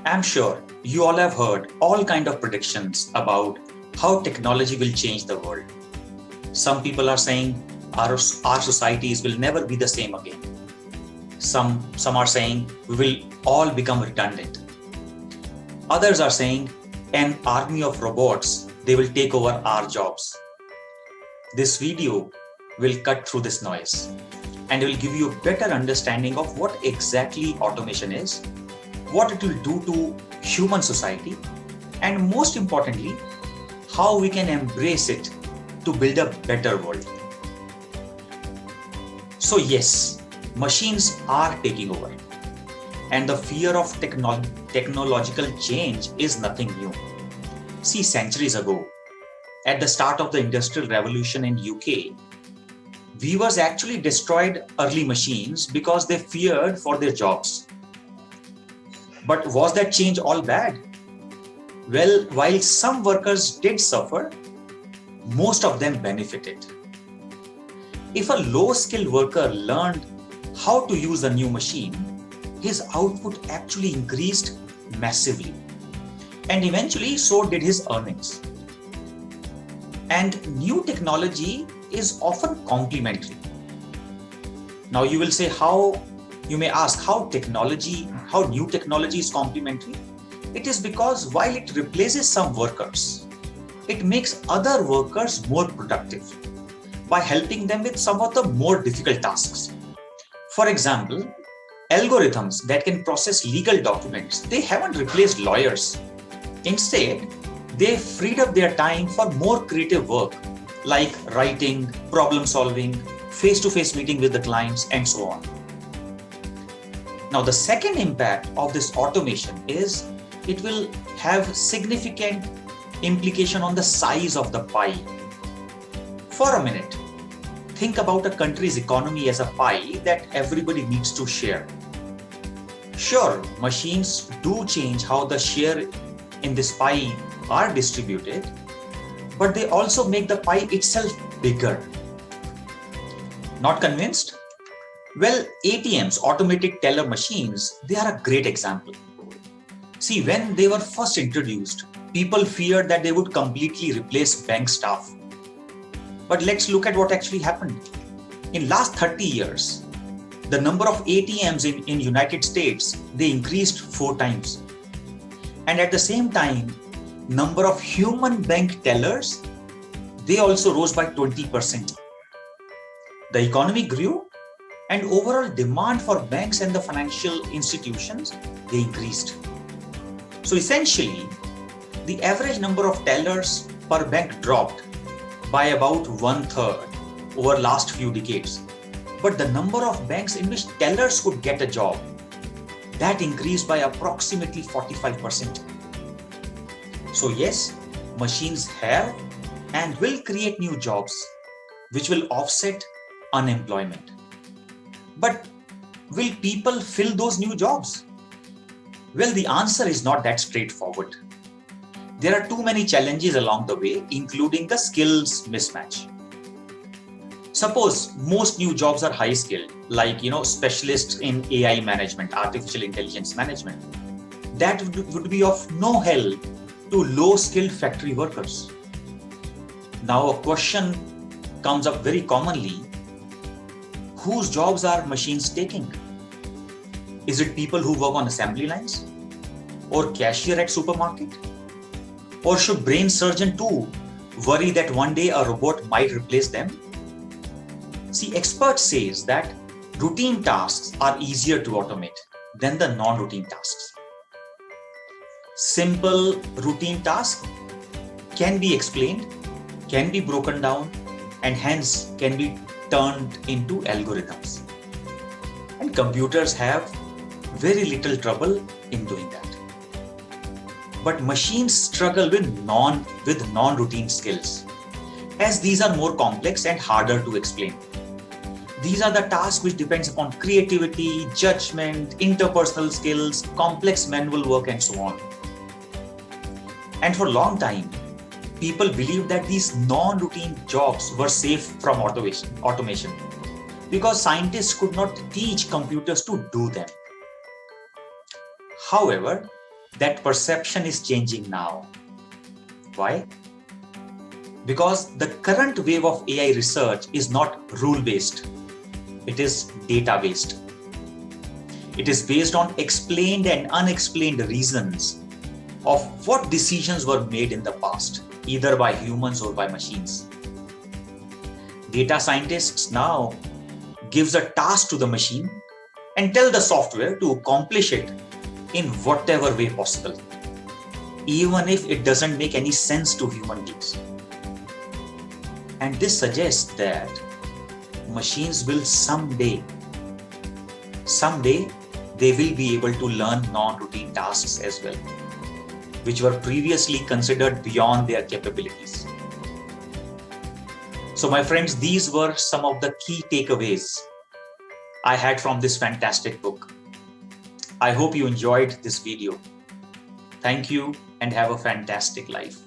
I'm sure you all have heard all kind of predictions about how technology will change the world. Some people are saying our societies will never be the same again. Some are saying we will all become redundant. Others are saying an army of robots, they will take over our jobs. This video will cut through this noise and will give you a better understanding of what exactly automation is, what it will do to human society, and most importantly, how we can embrace it to build a better world. So yes, machines are taking over, and the fear of technological change is nothing new. See, centuries ago, at the start of the Industrial Revolution in UK, weavers actually destroyed early machines because they feared for their jobs. But was that change all bad? Well, while some workers did suffer, most of them benefited. If a low-skilled worker learned how to use a new machine, his output actually increased massively. And eventually, so did his earnings. And new technology is often complementary. Now you will say you may ask how new technology is complementary. It is because while it replaces some workers, it makes other workers more productive by helping them with some of the more difficult tasks. For example, algorithms that can process legal documents, they haven't replaced lawyers. Instead, they freed up their time for more creative work like writing, problem solving, face-to-face meeting with the clients, and so on. Now, the second impact of this automation is it will have significant implication on the size of the pie. For a minute, think about a country's economy as a pie that everybody needs to share. Sure, machines do change how the share in this pie are distributed, but they also make the pie itself bigger. Not convinced? Well, ATMs, automatic teller machines, they are a great example. See, when they were first introduced, people feared that they would completely replace bank staff. But let's look at what actually happened. In last 30 years, the number of ATMs in United States, they increased 4 times. And at the same time, number of human bank tellers, they also rose by 20%. The economy grew and overall demand for banks and the financial institutions, they increased. So essentially, the average number of tellers per bank dropped by about 1/3 over last few decades. But the number of banks in which tellers could get a job, that increased by approximately 45%. So yes, machines have and will create new jobs, which will offset unemployment. But will people fill those new jobs? Well, the answer is not that straightforward. There are too many challenges along the way, including the skills mismatch. Suppose most new jobs are high skilled, like specialists in AI management, artificial intelligence management. That would be of no help to low skilled factory workers. Now a question comes up very commonly: whose jobs are machines taking? Is it people who work on assembly lines or cashier at supermarket? Or should brain surgeon too worry that one day a robot might replace them? See, experts says that routine tasks are easier to automate than the non-routine tasks. Simple routine tasks can be explained, can be broken down, and hence can be turned into algorithms. And computers have very little trouble in doing that. But machines struggle with non-routine skills, as these are more complex and harder to explain. These are the tasks which depends upon creativity, judgment, interpersonal skills, complex manual work, and so on. And for a long time, people believed that these non-routine jobs were safe from automation because scientists could not teach computers to do them. However, that perception is changing now. Why? Because the current wave of AI research is not rule-based. It is data-based. It is based on explained and unexplained reasons of what decisions were made in the past, either by humans or by machines. Data scientists now gives a task to the machine and tell the software to accomplish it in whatever way possible, even if it doesn't make any sense to human beings. And this suggests that machines will someday, they will be able to learn non-routine tasks as well, which were previously considered beyond their capabilities. So my friends, these were some of the key takeaways I had from this fantastic book. I hope you enjoyed this video. Thank you and have a fantastic life.